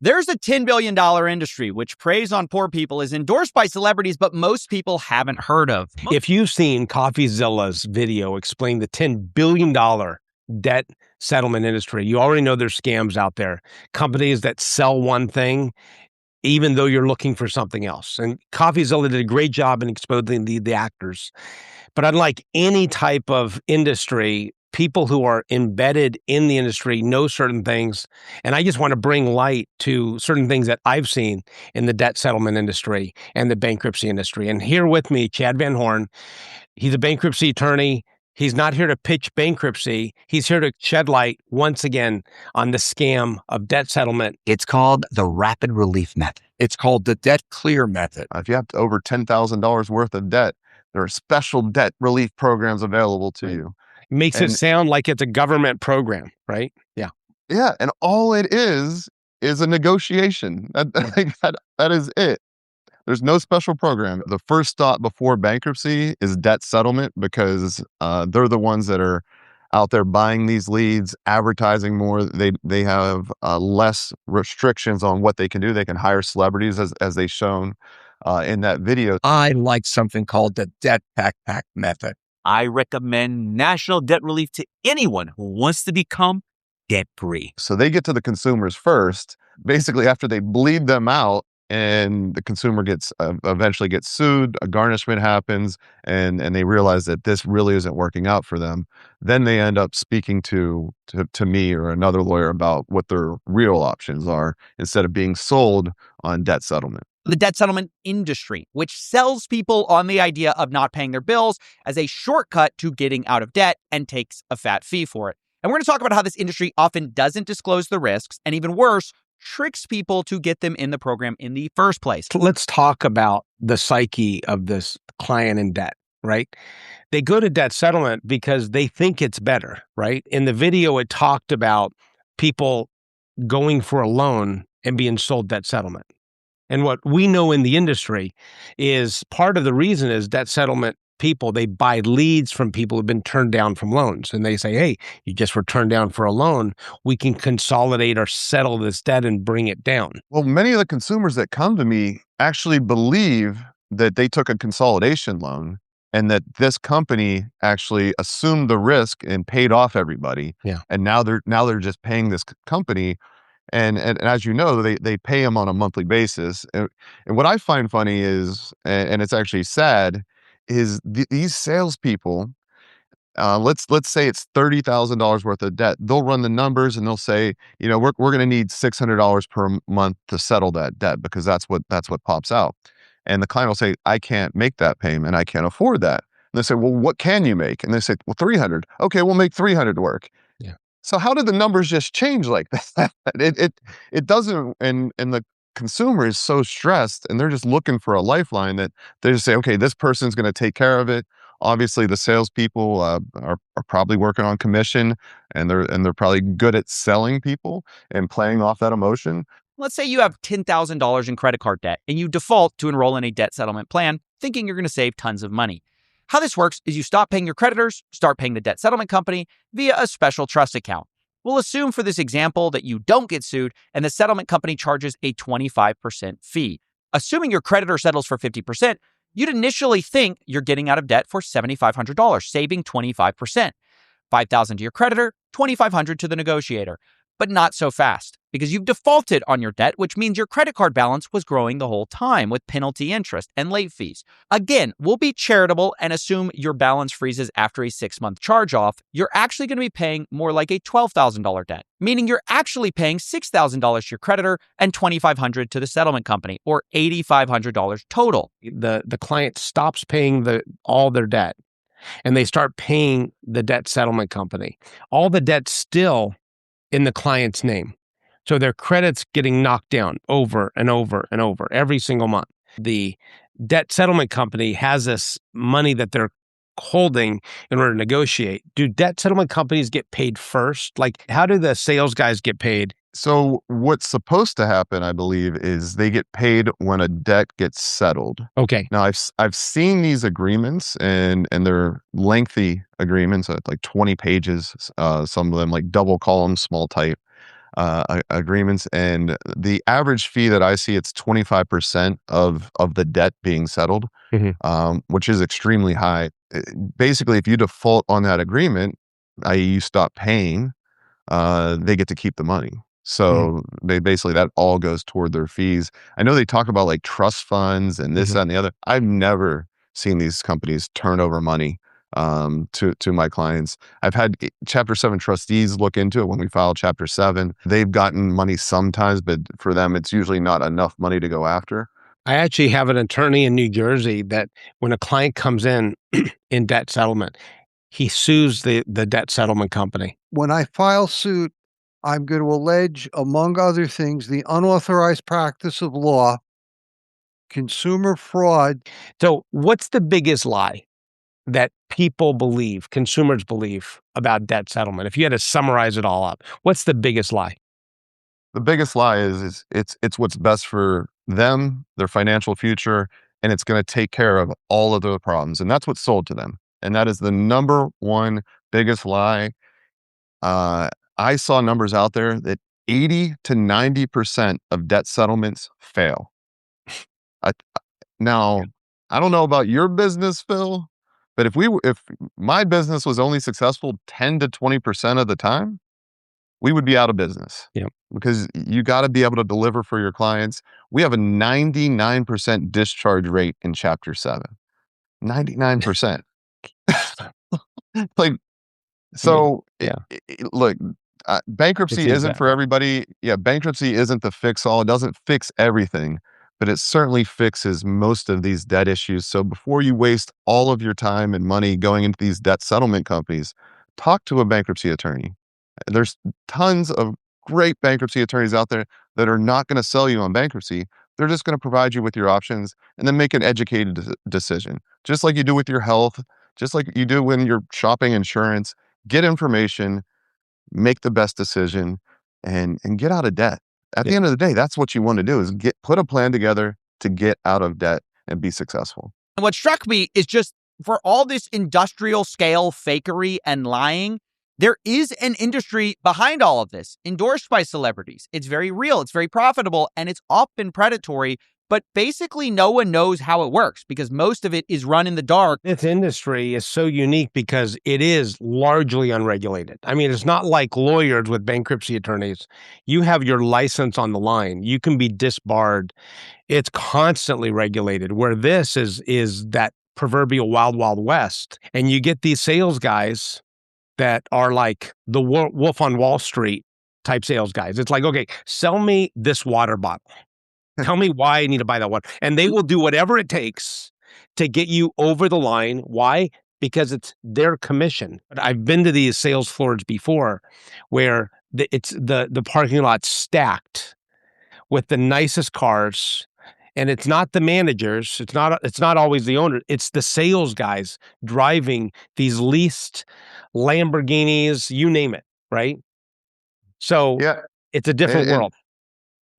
There's a $10 billion industry which preys on poor people, is endorsed by celebrities, but most people haven't heard of. If you've seen Coffeezilla's video explain the $10 billion debt settlement industry, you already know there's scams out there. Companies that sell one thing, even though you're looking for something else. And Coffeezilla did a great job in exposing the actors. But unlike any type of industry, people who are embedded in the industry know certain things. And I just want to bring light to certain things that I've seen in the debt settlement industry and the bankruptcy industry. And here with me, Chad Van Horn. He's a bankruptcy attorney. He's not here to pitch bankruptcy. He's here to shed light once again on the scam of debt settlement. It's called the rapid relief method. It's called the debt clear method. If you have over $10,000 worth of debt, there are special debt relief programs available to you. Makes it sound like it's a government program, right? Yeah. Yeah. And all it is a negotiation. That is it. There's no special program. The first stop before bankruptcy is debt settlement, because they're the ones that are out there buying these leads, advertising more. They have less restrictions on what they can do. They can hire celebrities, as they've shown in that video. I like something called the debt backpack method. I recommend national debt relief to anyone who wants to become debt-free. So they get to the consumers first, basically after they bleed them out, and the consumer gets eventually gets sued, a garnishment happens, and they realize that this really isn't working out for them. Then they end up speaking to me or another lawyer about what their real options are, instead of being sold on debt settlement. The debt settlement industry, which sells people on the idea of not paying their bills as a shortcut to getting out of debt and takes a fat fee for it. And we're going to talk about how this industry often doesn't disclose the risks, and even worse, tricks people to get them in the program in the first place. Let's talk about the psyche of this client in debt, right? They go to debt settlement because they think it's better, right? In the video, it talked about people going for a loan and being sold debt settlement. And what we know in the industry is part of the reason is debt settlement people, they buy leads from people who've been turned down from loans. And they say, hey, you just were turned down for a loan. We can consolidate or settle this debt and bring it down. Well, many of the consumers that come to me actually believe that they took a consolidation loan and that this company actually assumed the risk and paid off everybody. Yeah. And now they're just paying this company. And as you know, they pay them on a monthly basis. And what I find funny is, and it's actually sad, is these salespeople, let's say it's $30,000 worth of debt. They'll run the numbers and they'll say, we're going to need $600 per month to settle that debt, because that's what pops out. And the client will say, I can't make that payment. I can't afford that. And they say, well, what can you make? And they say, well, 300. Okay, we'll make 300 work. Yeah. So how did the numbers just change like that? It doesn't, and the consumer is so stressed and they're just looking for a lifeline that they just say, okay, this person's going to take care of it. Obviously, the salespeople are probably working on commission, and they're probably good at selling people and playing off that emotion. Let's say you have $10,000 in credit card debt and you default to enroll in a debt settlement plan, thinking you're going to save tons of money. How this works is you stop paying your creditors, start paying the debt settlement company via a special trust account. We'll assume for this example that you don't get sued and the settlement company charges a 25% fee. Assuming your creditor settles for 50%, you'd initially think you're getting out of debt for $7,500, saving 25%. $5,000 to your creditor, $2,500 to the negotiator. But not so fast, because you've defaulted on your debt, which means your credit card balance was growing the whole time with penalty interest and late fees. Again, we'll be charitable and assume your balance freezes after a 6-month charge-off. You're actually going to be paying more like a $12,000 debt, meaning you're actually paying $6,000 to your creditor and $2,500 to the settlement company, or $8,500 total. The client stops paying all their debt, and they start paying the debt settlement company. All the debt's still in the client's name. So their credit's getting knocked down over and over and over every single month. The debt settlement company has this money that they're holding in order to negotiate. Do debt settlement companies get paid first? Like, how do the sales guys get paid? So what's supposed to happen, I believe, is they get paid when a debt gets settled. Okay. Now, I've seen these agreements, and they're lengthy agreements, like 20 pages, some of them like double column, small type. agreements, and the average fee that I see, it's 25% of the debt being settled, which is extremely high. Basically, if you default on that agreement, i.e., you stop paying, they get to keep the money. So they basically, that all goes toward their fees. I know they talk about like trust funds and this, that, and the other. I've never seen these companies turn over money to my clients. I've had Chapter 7 trustees look into it when we file Chapter 7. They've gotten money sometimes, but for them, it's usually not enough money to go after. I actually have an attorney in New Jersey that when a client comes in debt settlement, he sues the debt settlement company. When I file suit, I'm going to allege, among other things, the unauthorized practice of law, consumer fraud. So what's the biggest lie that people believe, consumers believe about debt settlement? If you had to summarize it all up, what's the biggest lie? The biggest lie is it's what's best for them, their financial future, and it's going to take care of all of the problems. And that's what's sold to them. And that is the number one biggest lie. I saw numbers out there that 80 to 90% of debt settlements fail. Now, I don't know about your business, Phil, but if my business was only successful 10 to 20% of the time, we would be out of business. Yeah. Because you got to be able to deliver for your clients. We have a 99% discharge rate in Chapter 7. 99%. Like, so yeah. Look, bankruptcy It's isn't for everybody. Yeah, bankruptcy isn't the fix all. It doesn't fix everything, but it certainly fixes most of these debt issues. So before you waste all of your time and money going into these debt settlement companies, talk to a bankruptcy attorney. There's tons of great bankruptcy attorneys out there that are not going to sell you on bankruptcy. They're just going to provide you with your options and then make an educated decision, just like you do with your health, just like you do when you're shopping insurance. Get information, make the best decision, and get out of debt. At the end of the day, that's what you want to do, is put a plan together to get out of debt and be successful. And what struck me is just, for all this industrial scale fakery and lying, there is an industry behind all of this, endorsed by celebrities. It's very real, it's very profitable, and it's often predatory, but basically no one knows how it works because most of it is run in the dark. This industry is so unique because it is largely unregulated. I mean, it's not like lawyers with bankruptcy attorneys. You have your license on the line. You can be disbarred. It's constantly regulated, where this is that proverbial wild, wild west. And you get these sales guys that are like the Wolf on Wall Street type sales guys. It's like, okay, sell me this water bottle. Tell me why I need to buy that water. And they will do whatever it takes to get you over the line. Why? Because it's their commission. But I've been to these sales floors before where it's the parking lot stacked with the nicest cars. And it's not the managers. It's not always the owner. It's the sales guys driving these leased Lamborghinis, you name it, right? So Yeah, it's a different world.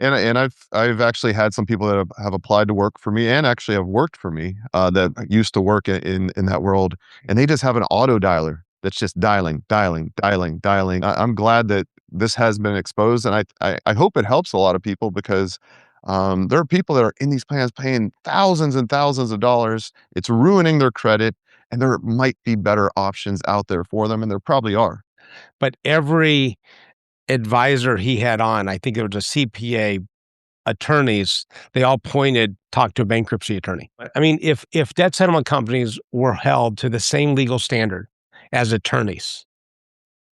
And I've actually had some people that have applied to work for me and actually have worked for me that used to work in that world, and they just have an auto dialer that's just dialing. I'm glad that this has been exposed, and I hope it helps a lot of people, because there are people that are in these plans paying thousands and thousands of dollars. It's ruining their credit, and there might be better options out there for them, and there probably are. But every advisor he had on, I think it was a CPA, attorneys, they all talk to a bankruptcy attorney. I mean, if debt settlement companies were held to the same legal standard as attorneys,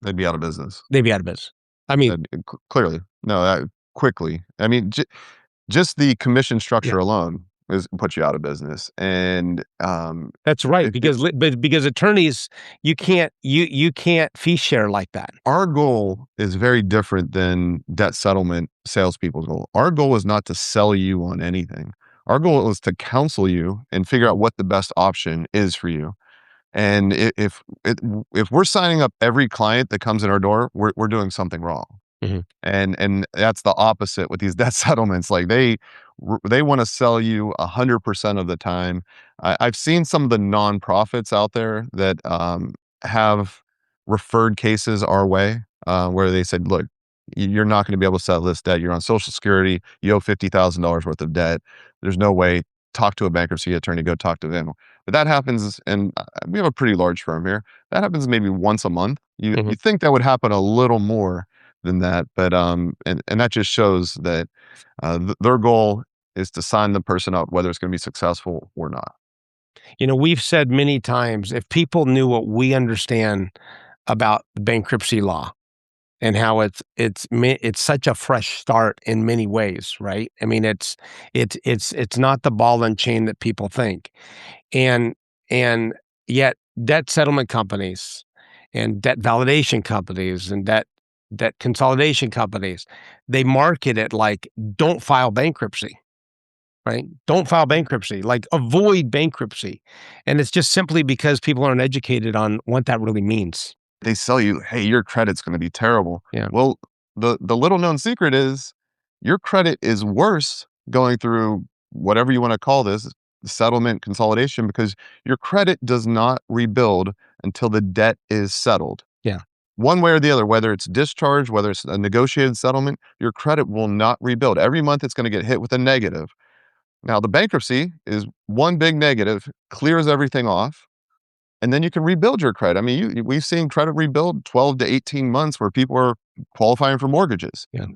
They'd be out of business. they'd be out of business. I mean, Clearly, no, quickly. I mean, just the commission structure alone puts you out of business, and that's right, because attorneys, you can't fee share like that. Our goal is very different than debt settlement salespeople's goal. Our goal is not to sell you on anything. Our goal is to counsel you and figure out what the best option is for you. And if we're signing up every client that comes in our door, we're doing something wrong. And that's the opposite with these debt settlements. Like they want to sell you 100% of the time. I've seen some of the nonprofits out there that have referred cases our way, where they said, look, you're not going to be able to settle this debt. You're on Social Security. You owe $50,000 worth of debt. There's no way. Talk to a bankruptcy attorney. Go talk to them. But that happens, and we have a pretty large firm here. That happens maybe once a month. You think that would happen a little more than that, but and that just shows that their goal is to sign the person up, whether it's going to be successful or not. We've said many times, if people knew what we understand about the bankruptcy law and how it's such a fresh start in many ways, right? I mean, it's not the ball and chain that people think, and yet debt settlement companies and debt validation companies and debt consolidation companies, they market it like, don't file bankruptcy. Right? Don't file bankruptcy, like avoid bankruptcy. And it's just simply because people aren't educated on what that really means. They sell you, hey, your credit's going to be terrible. Yeah. Well, the little known secret is your credit is worse going through whatever you want to call this, settlement consolidation, because your credit does not rebuild until the debt is settled. Yeah. One way or the other, whether it's discharge, whether it's a negotiated settlement, your credit will not rebuild. Every month it's going to get hit with a negative. Now, the bankruptcy is one big negative, clears everything off, and then you can rebuild your credit. I mean, we've seen credit rebuild 12 to 18 months where people are qualifying for mortgages. Yeah.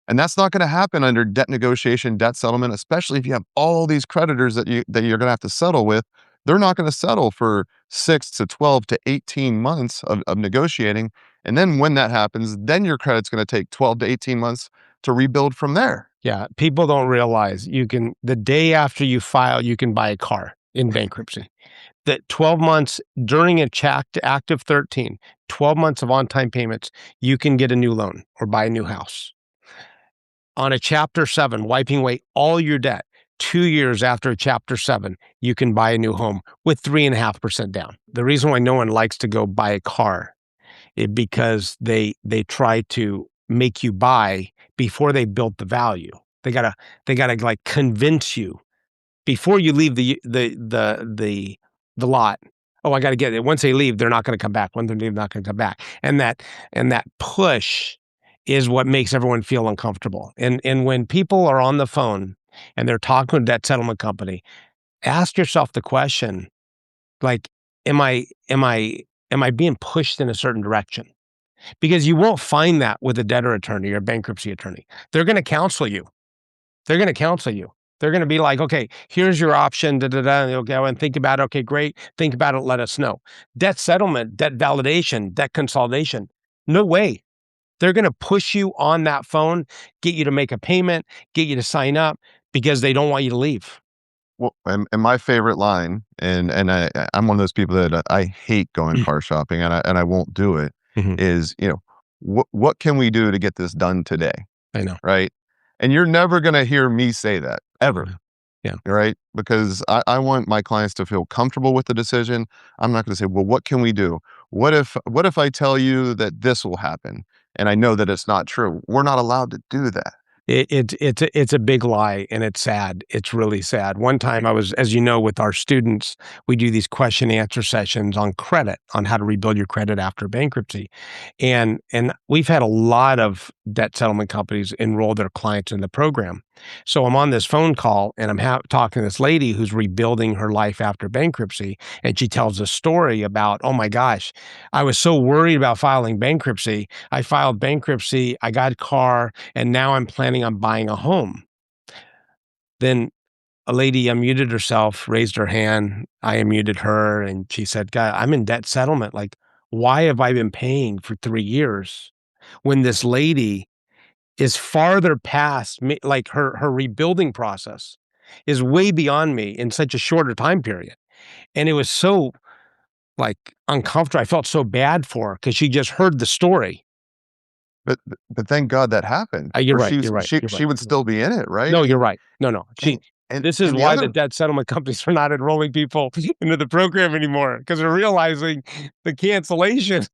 And that's not going to happen under debt negotiation, debt settlement, especially if you have all these creditors that you're going to have to settle with. They're not going to settle for 6 to 12 to 18 months of negotiating. And then when that happens, then your credit's going to take 12 to 18 months to rebuild from there. Yeah. People don't realize the day after you file, you can buy a car in bankruptcy. That 12 months during a active 13, 12 months of on-time payments, you can get a new loan or buy a new house. On a Chapter 7, wiping away all your debt, 2 years after a Chapter 7, you can buy a new home with 3.5% down. The reason why no one likes to go buy a car is because they try to make you buy before they built the value. They gotta like convince you before you leave the lot. Oh, I got to get it. Once they leave, they're not going to come back. When they leave, not going to come back. And that push is what makes everyone feel uncomfortable. And when people are on the phone and they're talking to a debt settlement company, ask yourself the question, like, am I being pushed in a certain direction? Because you won't find that with a debtor attorney or a bankruptcy attorney. They're going to counsel you. They're going to be like, okay, here's your option, and you'll go and think about it. Okay, great. Think about it. Let us know. Debt settlement, debt validation, debt consolidation. No way. They're going to push you on that phone, get you to make a payment, get you to sign up because they don't want you to leave. Well, and my favorite line, and I'm one of those people that I hate going car shopping, and I won't do it. Is, what can we do to get this done today? I know, right? And you're never going to hear me say that ever. Yeah. Right? Because I want my clients to feel comfortable with the decision. I'm not going to say, well, what can we do? What if I tell you that this will happen and I know that it's not true? We're not allowed to do that. It's a big lie, and it's sad. It's really sad. One time I was, as you know, with our students, we do these question answer sessions on credit, on how to rebuild your credit after bankruptcy. And we've had a lot of debt settlement companies enroll their clients in the program. So I'm on this phone call and I'm talking to this lady who's rebuilding her life after bankruptcy. And she tells a story about, oh my gosh, I was so worried about filing bankruptcy. I filed bankruptcy, I got a car, and now I'm planning on buying a home. Then a lady unmuted herself, raised her hand. I unmuted her, and she said, God, I'm in debt settlement. Like, why have I been paying for 3 years when this lady is farther past me, like her rebuilding process is way beyond me in such a shorter time period. And it was so like uncomfortable. I felt so bad for her because she just heard the story. But thank God that happened. You're right. She would still be in it, right? No, you're right. No. This is why the debt settlement companies are not enrolling people into the program anymore, because they're realizing the cancellation